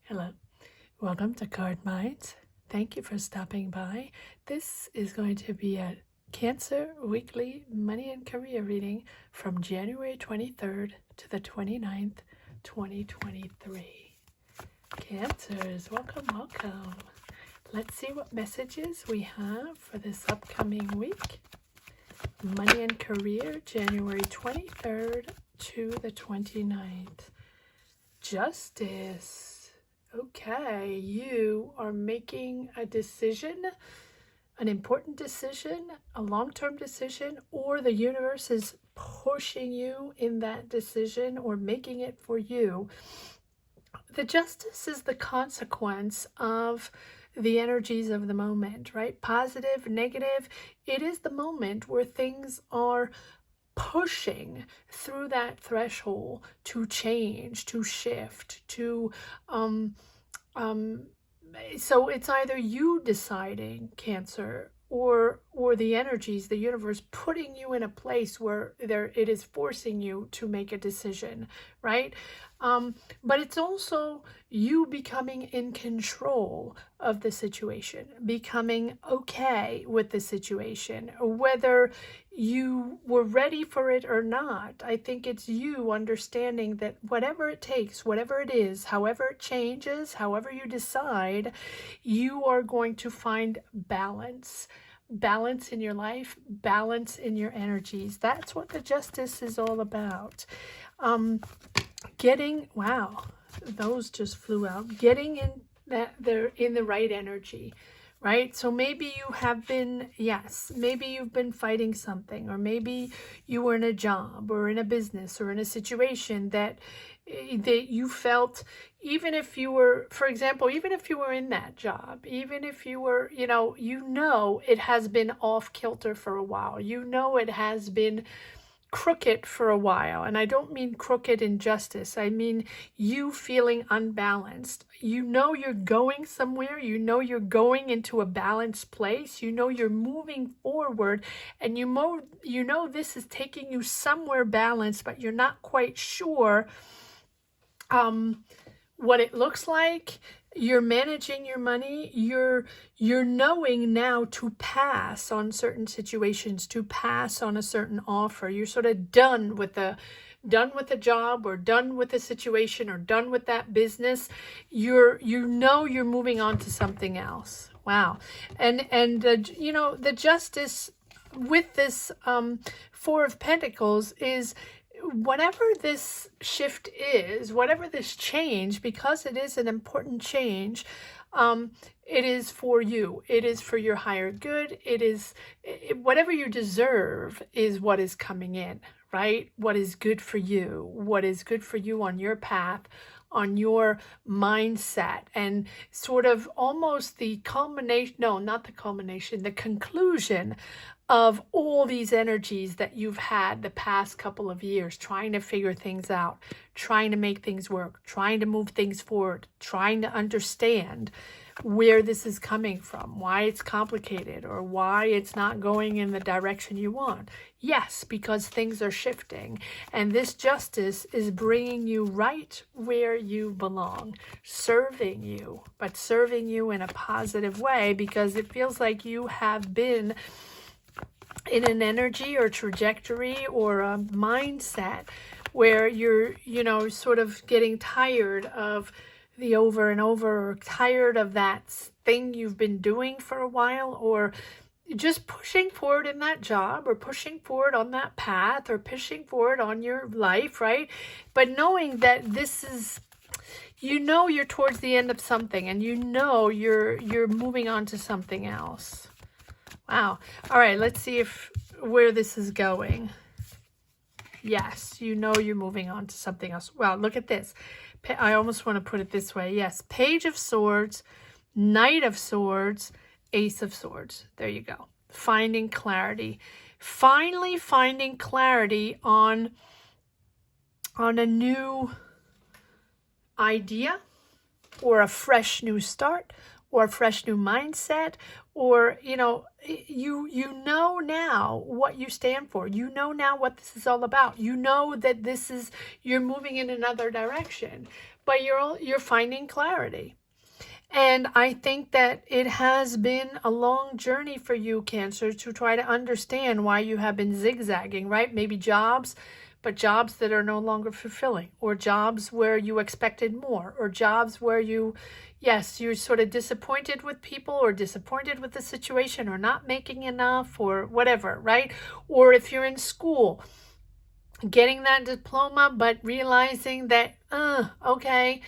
Hello, welcome to Card Minds. Thank you for stopping by. This is going to be a Cancer Weekly Money and Career reading from January 23rd to the 29th, 2023. Cancers, welcome. Let's see what messages we have for this upcoming week. Money and Career, January 23rd to the 29th. Justice. Okay, you are making a decision, an important decision, a long-term decision, or the universe is pushing you in that decision or making it for you. The justice is the consequence of the energies of the moment, right? Positive, negative. It is the moment where things are pushing through that threshold to change, to shift, to so it's either you deciding, Cancer, or the energies, the universe putting you in a place where it is forcing you to make a decision, right? But it's also you becoming in control of the situation, becoming okay with the situation, whether you were ready for it or not. I think it's you understanding that whatever it takes, whatever it is, however it changes, however you decide, you are going to find balance in your life, balance in your energies. That's what the justice is all about. Wow, those just flew out. Getting in that they're in the right energy, right? So maybe you have been, maybe you've been fighting something, or maybe you were in a job or in a business or in a situation that you felt, even if you were, for example, even if you were in that job, even if you were, it has been off kilter for a while. It has been crooked for a while. And I don't mean crooked in justice. I mean you feeling unbalanced. You're going somewhere. You're going into a balanced place. You're moving forward, and this is taking you somewhere balanced, but you're not quite sure what it looks like. You're managing your money. You're knowing now to pass on certain situations, to pass on a certain offer. You're sort of done with the job, or done with the situation, or done with that business. You're moving on to something else. Wow. And the justice with this Four of Pentacles is, whatever this shift is, whatever this change, because it is an important change, it is for you. It is for your higher good. Whatever you deserve is what is coming in, right? What is good for you, what is good for you on your path, on your mindset, and sort of almost the culmination, no, not the culmination, the conclusion of all these energies that you've had the past couple of years, trying to figure things out, trying to make things work, trying to move things forward, trying to understand where this is coming from, why it's complicated, or why it's not going in the direction you want. Yes, because things are shifting, and this justice is bringing you right where you belong, serving you, but serving you in a positive way, because it feels like you have been in an energy or trajectory or a mindset where you're, sort of getting tired of the over and over, or tired of that thing you've been doing for a while, or just pushing forward in that job, or pushing forward on that path, or pushing forward on your life, right? But knowing that this is, you're towards the end of something, and you're moving on to something else. Wow. All right, let's see where this is going. Yes, you're moving on to something else. Well, look at this. I almost want to put it this way. Yes, Page of Swords, Knight of Swords, Ace of Swords. There you go. Finding clarity. Finally finding clarity on a new idea, or a fresh new start, or a fresh new mindset, or you know now what you stand for. You know now what this is all about. You know that you're moving in another direction, but you're finding clarity. And I think that it has been a long journey for you, Cancer, to try to understand why you have been zigzagging, right? Maybe jobs, but jobs that are no longer fulfilling, or jobs where you expected more, or jobs where you're sort of disappointed with people, or disappointed with the situation, or not making enough, or whatever, right? Or if you're in school, getting that diploma, but realizing that, okay,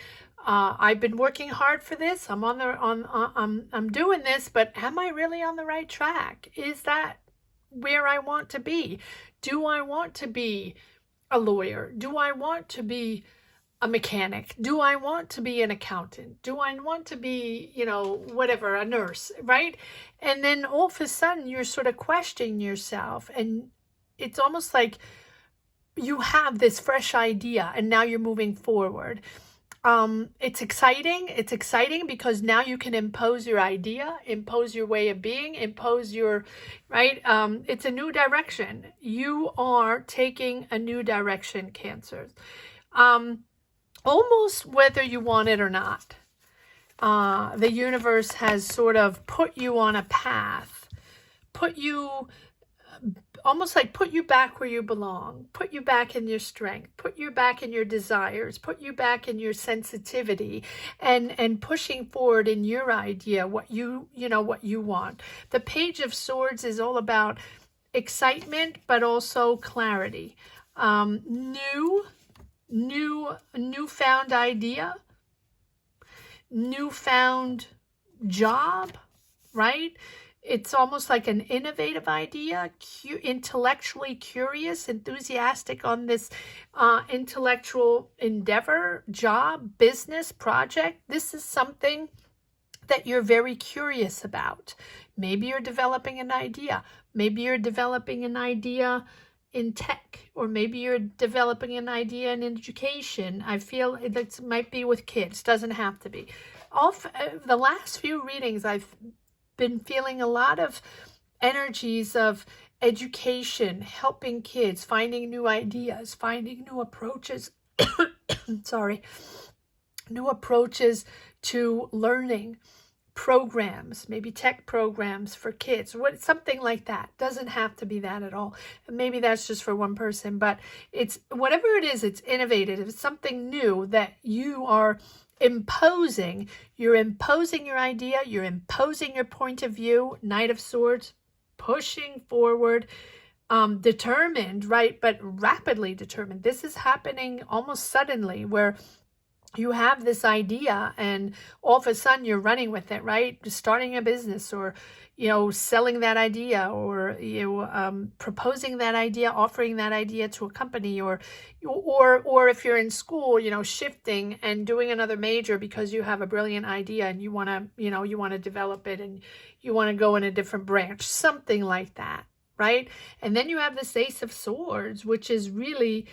I've been working hard for this. I'm doing this, but am I really on the right track? Is that where I want to be? Do I want to be a lawyer? Do I want to be a mechanic? Do I want to be an accountant? Do I want to be, whatever, a nurse, right? And then all of a sudden you're sort of questioning yourself, and it's almost like you have this fresh idea and now you're moving forward. It's exciting. It's exciting because now you can impose your idea, impose your way of being, impose your, right? It's a new direction. You are taking a new direction, Cancers. Almost whether you want it or not. The universe has sort of put you on a path, almost like put you back where you belong, put you back in your strength, put you back in your desires, put you back in your sensitivity, and pushing forward in your idea, what you want. The Page of Swords is all about excitement, but also clarity. Newfound idea, newfound job, right? It's almost like an innovative idea, intellectually curious, enthusiastic on this intellectual endeavor, job, business, project. This is something that you're very curious about. Maybe you're developing an idea. Maybe you're developing an idea in tech, or maybe you're developing an idea in education. I feel it might be with kids. Doesn't have to be. The last few readings, I've been feeling a lot of energies of education, helping kids, finding new ideas, finding new approaches. Sorry. New approaches to learning, programs, maybe tech programs for kids, something like that. Doesn't have to be that at all. Maybe that's just for one person, but it's whatever it is, it's innovative. It's something new that you are imposing. You're imposing your idea, you're imposing your point of view. Knight of Swords, pushing forward, determined, right? But rapidly determined. This is happening almost suddenly, where you have this idea and all of a sudden you're running with it, right? Starting a business, or, selling that idea, or, proposing that idea, offering that idea to a company, or if you're in school, shifting and doing another major because you have a brilliant idea and you want to develop it, and you want to go in a different branch, something like that, right? And then you have this Ace of Swords, which is really,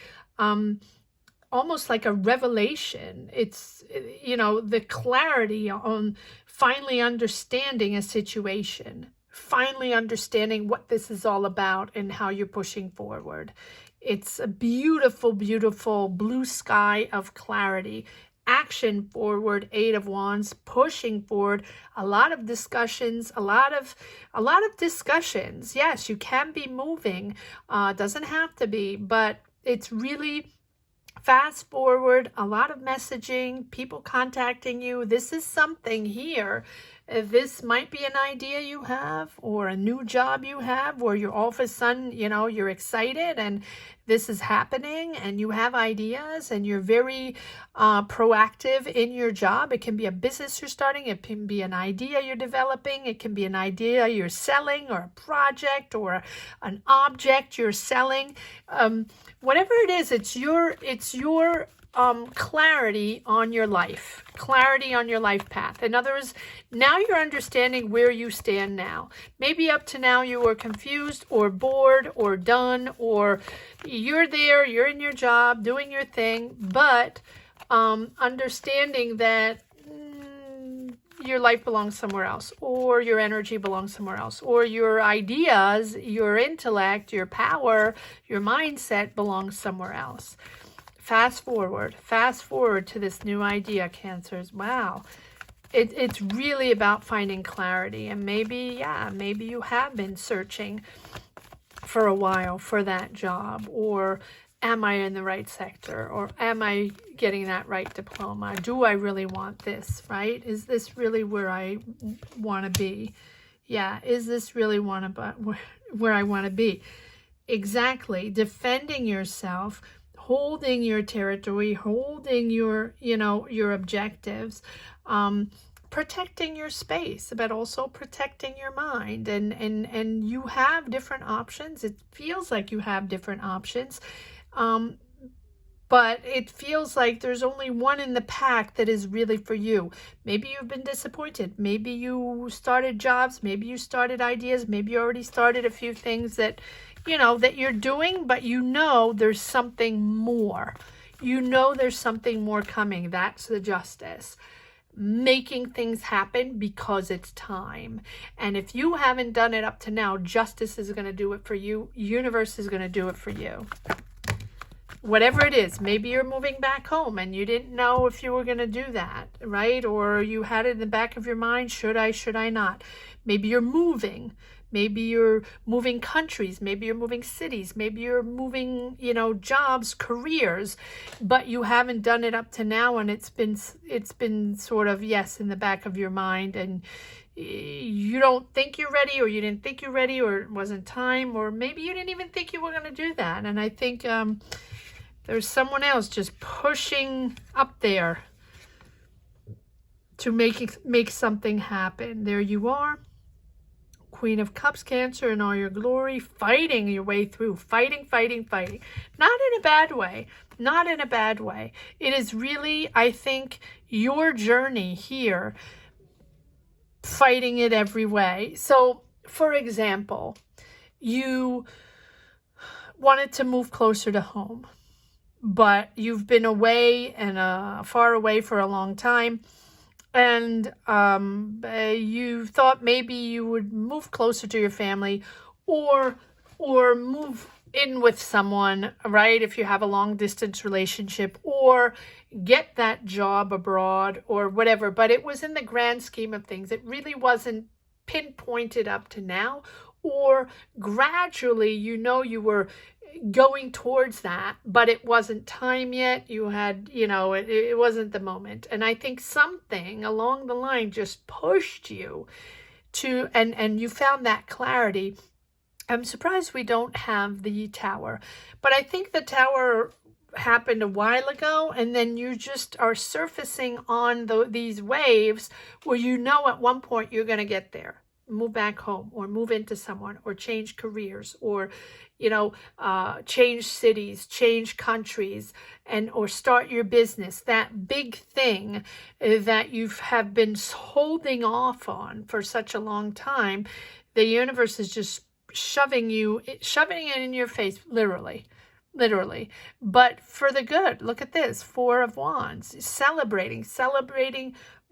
almost like a revelation. It's, the clarity on finally understanding a situation, finally understanding what this is all about and how you're pushing forward. It's a beautiful, beautiful blue sky of clarity. Action forward, Eight of Wands, pushing forward. A lot of discussions, a lot of discussions. Yes, you can be moving. Doesn't have to be, but it's really fast forward, a lot of messaging, people contacting you. This is something here. This might be an idea you have, or a new job you have, where you're all of a sudden, you're excited and this is happening, and you have ideas, and you're very proactive in your job. It can be a business you're starting. It can be an idea you're developing. It can be an idea you're selling, or a project, or an object you're selling. Whatever it is, it's your clarity on your life, clarity on your life path. In other words, now you're understanding where you stand now. Maybe up to now you were confused, or bored, or done, or you're there, you're in your job, doing your thing, but understanding that your life belongs somewhere else, or your energy belongs somewhere else, or your ideas, your intellect, your power, your mindset belongs somewhere else. fast forward to this new idea, Cancers. Wow. It's really about finding clarity. And maybe, yeah, maybe you have been searching for a while for that job, or am I in the right sector, or am I getting that right diploma? Do I really want this, right? Is this really where I want to be? Yeah, is this really where I want to be? Exactly. Defending yourself, holding your territory, holding your, your objectives, protecting your space, but also protecting your mind. And you have different options. It feels like you have different options. But it feels like there's only one in the pack that is really for you. Maybe you've been disappointed. Maybe you started jobs. Maybe you started ideas. Maybe you already started a few things that, that you're doing, but there's something more. There's something more coming. That's the justice. Making things happen because it's time. And if you haven't done it up to now, justice is going to do it for you. Universe is going to do it for you. Whatever it is, maybe you're moving back home and you didn't know if you were going to do that, right? Or you had it in the back of your mind, should I not? Maybe you're moving. Maybe you're moving countries. Maybe you're moving cities. Maybe you're moving, jobs, careers, but you haven't done it up to now, and it's been sort of, yes, in the back of your mind, and you don't think you're ready, or you didn't think you're ready, or it wasn't time, or maybe you didn't even think you were going to do that. And I think there's someone else just pushing up there to make something happen. There you are. Queen of Cups, Cancer, in all your glory, fighting your way through, fighting. Not in a bad way, not in a bad way. It is really, I think, your journey here, fighting it every way. So, for example, you wanted to move closer to home, but you've been away and far away for a long time. And you thought maybe you would move closer to your family, or move in with someone, right? If you have a long distance relationship, or get that job abroad or whatever. But it was in the grand scheme of things. It really wasn't pinpointed up to now, or gradually, you were going towards that, but it wasn't time yet. You had, it wasn't the moment. And I think something along the line just pushed you to, and you found that clarity. I'm surprised we don't have the Tower, but I think the Tower happened a while ago, and then you just are surfacing on these waves where at one point you're going to get there. Move back home, or move into someone, or change careers, or change cities, change countries, or start your business. That big thing that you have been holding off on for such a long time, the universe is just shoving it in your face, literally, but for the good. Look at this, 4 of Wands, celebrating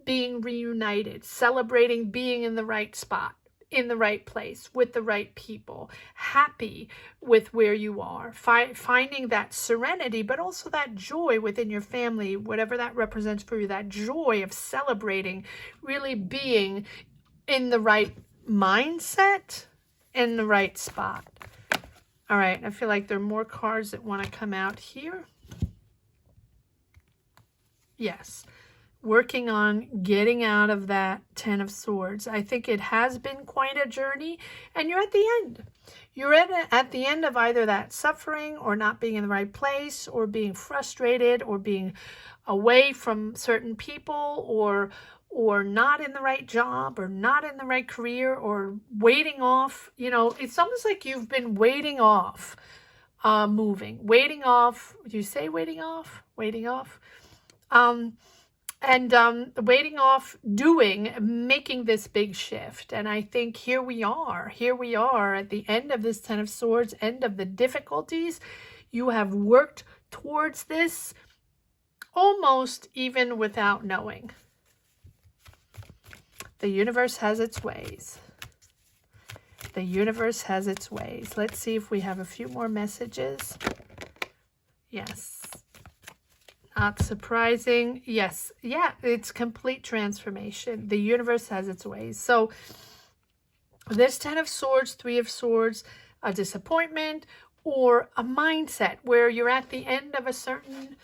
being reunited, celebrating being in the right spot, in the right place, with the right people, happy with where you are, finding that serenity, but also that joy within your family, whatever that represents for you, that joy of celebrating, really being in the right mindset, in the right spot. All right, I feel like there are more cards that want to come out here. Yes. Working on getting out of that 10 of Swords. I think it has been quite a journey, and you're at the end. You're at the end of either that suffering, or not being in the right place, or being frustrated, or being away from certain people, or not in the right job, or not in the right career, or waiting off. It's almost like you've been waiting off moving, waiting off. Do you say waiting off? Waiting off. Waiting off making this big shift. And I think here we are at the end of this 10 of Swords, end of the difficulties. You have worked towards this almost even without knowing. The universe has its ways. The universe has its ways. Let's see if we have a few more messages. Yes. Not surprising. Yes. Yeah, it's complete transformation. The universe has its ways. So this 10 of Swords, 3 of Swords, a disappointment or a mindset where you're at the end of a certain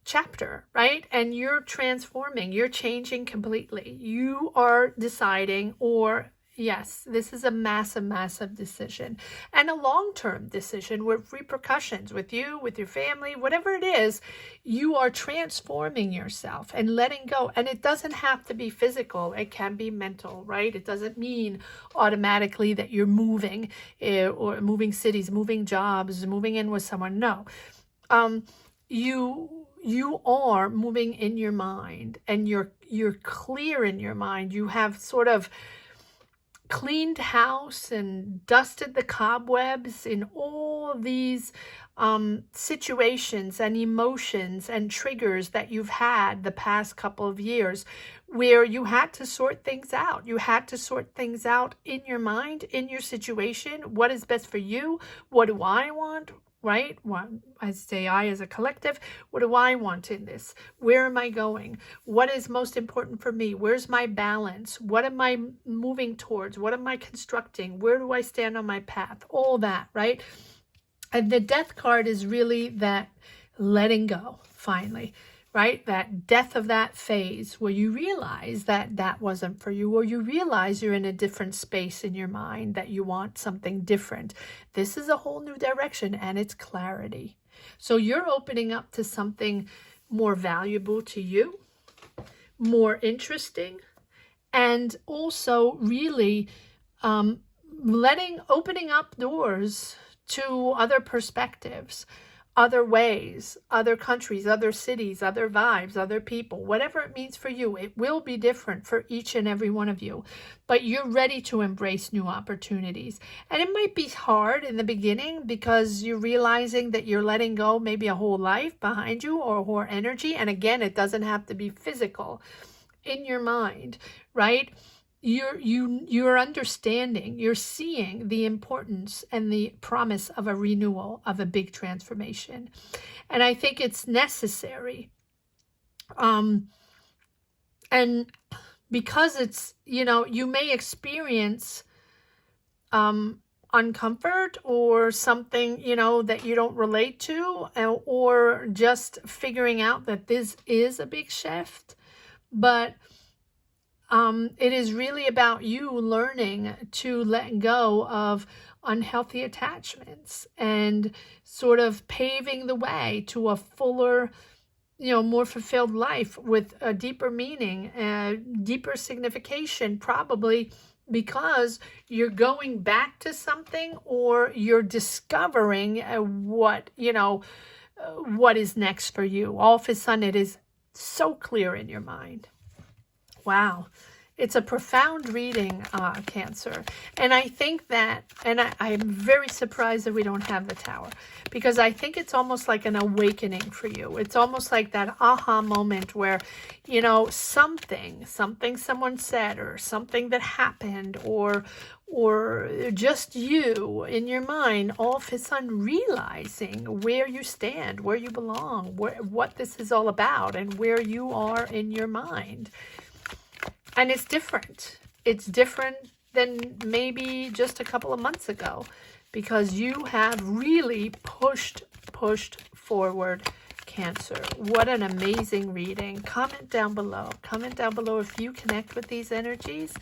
chapter, right? And you're transforming, you're changing completely. You are deciding, or yes, this is a massive, massive decision and a long-term decision with repercussions with you, with your family, whatever it is. You are transforming yourself and letting go. And it doesn't have to be physical. It can be mental, right? It doesn't mean automatically that you're moving or moving cities, moving jobs, moving in with someone. No. You are moving in your mind, and you're clear in your mind. You have sort of cleaned house and dusted the cobwebs in all these situations and emotions and triggers that you've had the past couple of years, where you had to sort things out. You had to sort things out in your mind, in your situation. What is best for you? What do I want? Right? I say I as a collective. What do I want in this? Where am I going? What is most important for me? Where's my balance? What am I moving towards? What am I constructing? Where do I stand on my path? All that, right? And the Death card is really that letting go, finally, right? That death of that phase where you realize that that wasn't for you, or you realize you're in a different space in your mind, that you want something different. This is a whole new direction, and it's clarity. So you're opening up to something more valuable to you, more interesting, and also really opening up doors to other perspectives, other ways, other countries, other cities, other vibes, other people, whatever it means for you. It will be different for each and every one of you, but you're ready to embrace new opportunities. And it might be hard in the beginning because you're realizing that you're letting go maybe a whole life behind you, or whole energy. And again, it doesn't have to be physical. In your mind, right? You're understanding, you're seeing the importance and the promise of a renewal, of a big transformation. And I think it's necessary. And because it's, you may experience uncomfort or something, that you don't relate to, or just figuring out that this is a big shift. But it is really about you learning to let go of unhealthy attachments and sort of paving the way to a fuller, more fulfilled life with a deeper meaning, deeper signification, probably because you're going back to something, or you're discovering what is next for you. All of a sudden, it is so clear in your mind. Wow. It's a profound reading, Cancer. And I think that, and I'm very surprised that we don't have the Tower, because I think it's almost like an awakening for you. It's almost like that aha moment where, something someone said, or something that happened, or just you in your mind, all of a sudden realizing where you stand, where you belong, what this is all about, and where you are in your mind. And it's different. It's different than maybe just a couple of months ago, because you have really pushed forward, Cancer. What an amazing reading. Comment down below. Comment down below if you connect with these energies.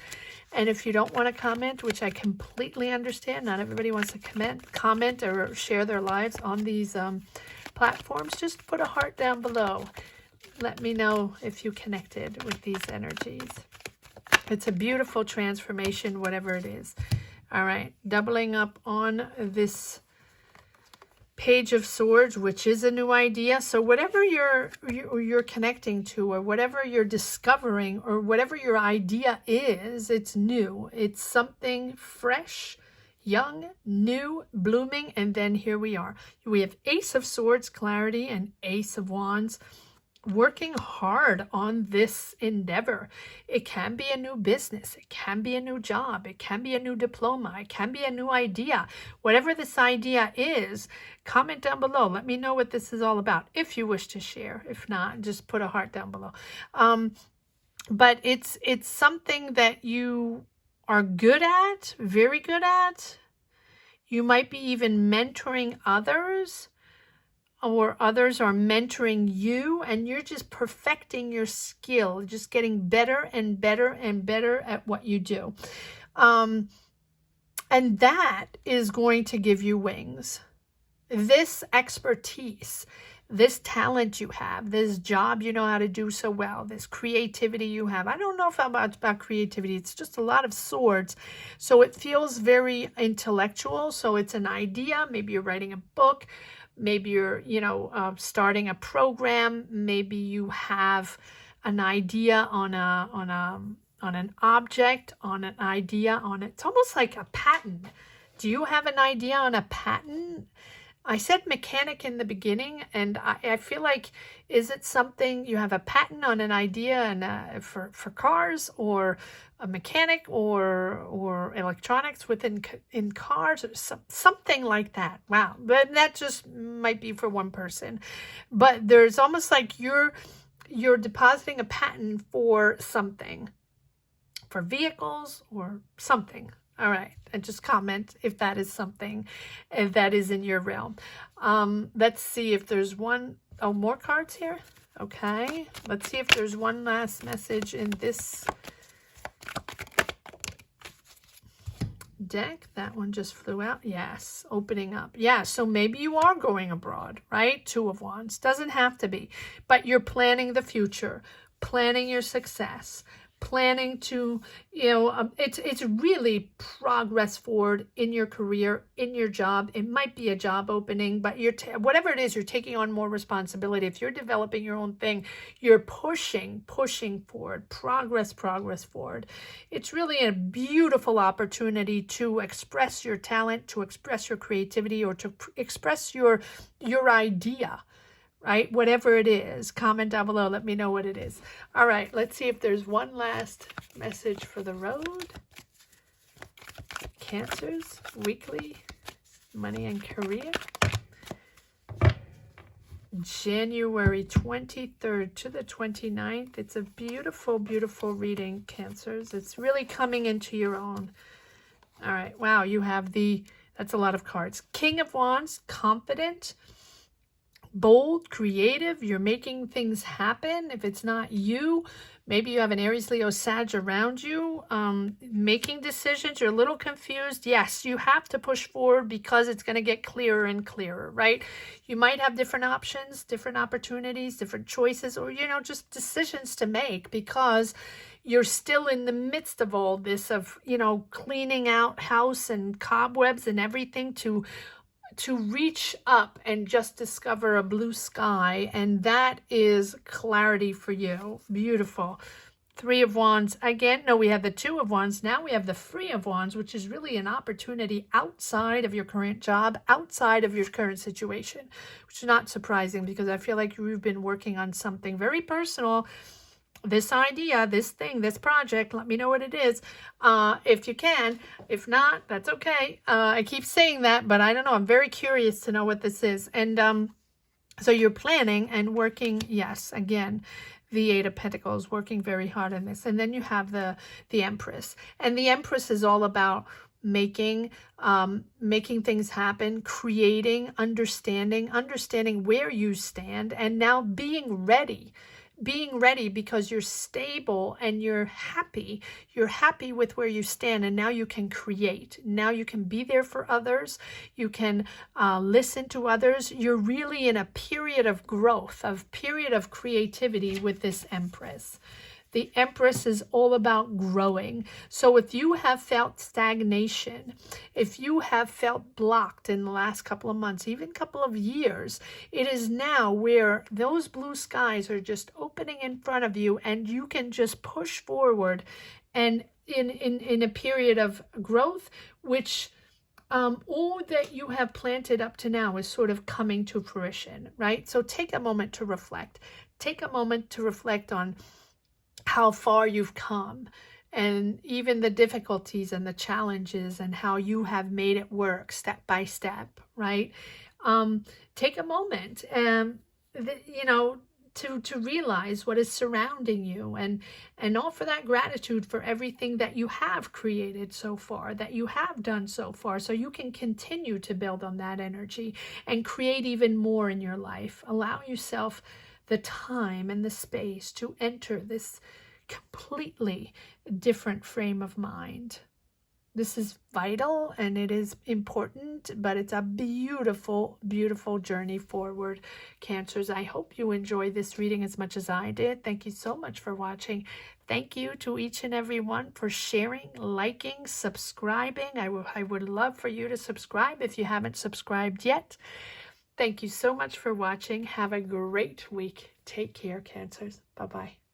And if you don't want to comment, which I completely understand, not everybody wants to comment or share their lives on these platforms, just put a heart down below. Let me know if you connected with these energies. It's a beautiful transformation, whatever it is. All right, doubling up on this Page of Swords, which is a new idea. So whatever you're connecting to, or whatever you're discovering, or whatever your idea is, it's new. It's something fresh, young, new, blooming. And then here we are. We have Ace of Swords, clarity, and Ace of Wands, working hard on this endeavor. It can be a new business, it can be a new job, it can be a new diploma, it can be a new idea. Whatever this idea is, comment down below. Let me know what this is all about if you wish to share. If not, just put a heart down below. But it's something that you are good at, very good at. You might be even mentoring others, or others are mentoring you, and you're just perfecting your skill, just getting better and better and better at what you do. And that is going to give you wings. This expertise, this talent you have, this job you know how to do so well, this creativity you have. I don't know if about creativity. It's just a lot of swords. So it feels very intellectual. So it's an idea. Maybe you're writing a book. Maybe you're, starting a program. Maybe you have an idea on an object, on an idea on it. It's almost like a patent. Do you have an idea on a patent? I said mechanic in the beginning, and I feel like, is it something you have a patent on an idea and for cars, or a mechanic, or electronics in cars, or something like that? Wow, but that just might be for one person. But there's almost like you're depositing a patent for something, for vehicles or something. All right, and just comment if that is something that is in your realm. Let's see if there's more cards here. Okay, let's see if there's one last message in this deck. That one just flew out. Yes, opening up. Yeah, so maybe you are going abroad, right? Two of Wands. Doesn't have to be, but you're planning the future, planning your success, planning to, it's really progress forward in your career, in your job. It might be a job opening, but whatever it is, you're taking on more responsibility. If you're developing your own thing, you're pushing forward, progress forward. It's really a beautiful opportunity to express your talent, to express your creativity, or to express your idea. Right? Whatever it is, comment down below. Let me know what it is. All right, let's see if there's one last message for the road. Cancers, weekly, money and career. January 23rd to the 29th. It's a beautiful, beautiful reading, Cancers. It's really coming into your own. All right, wow, you have that's a lot of cards. King of Wands, confident, bold, creative. You're making things happen. If it's not you, maybe you have an Aries, Leo, Sag around you, making decisions. You're a little confused. Yes, you have to push forward because it's going to get clearer and clearer, right? You might have different options, different opportunities, different choices, or, just decisions to make, because you're still in the midst of all this of, cleaning out house and cobwebs and everything to reach up and just discover a blue sky. And that is clarity for you. Beautiful. Three of Wands. Again, no, we have the Two of Wands. Now we have the Three of Wands, which is really an opportunity outside of your current job, outside of your current situation, which is not surprising, because I feel like you've been working on something very personal. This idea, this thing, this project, let me know what it is, if you can. If not, that's okay. I keep saying that, but I don't know. I'm very curious to know what this is. And so you're planning and working, yes, again, the Eight of Pentacles, working very hard on this. And then you have the Empress. And the Empress is all about making things happen, creating, understanding where you stand, and now being ready because you're stable and you're happy with where you stand, and now you can create. Now you can be there for others. You can listen to others. You're really in a period of growth, period of creativity with this Empress. The Empress is all about growing. So if you have felt stagnation, if you have felt blocked in the last couple of months, even couple of years, it is now where those blue skies are just opening in front of you, and you can just push forward and in a period of growth, which all that you have planted up to now is sort of coming to fruition, right? So take a moment to reflect. take a moment to reflect on how far you've come, and even the difficulties and the challenges, and how you have made it work step by step, right? Take a moment and, you know, to realize what is surrounding you, and offer that gratitude for everything that you have created so far, that you have done so far, so you can continue to build on that energy and create even more in your life. Allow yourself the time and the space to enter this completely different frame of mind. This is vital and it is important, but it's a beautiful, beautiful journey forward, Cancers. I hope you enjoyed this reading as much as I did. Thank you so much for watching. Thank you to each and every one for sharing, liking, subscribing. I would love for you to subscribe if you haven't subscribed yet. Thank you so much for watching. Have a great week. Take care, Cancers. Bye-bye.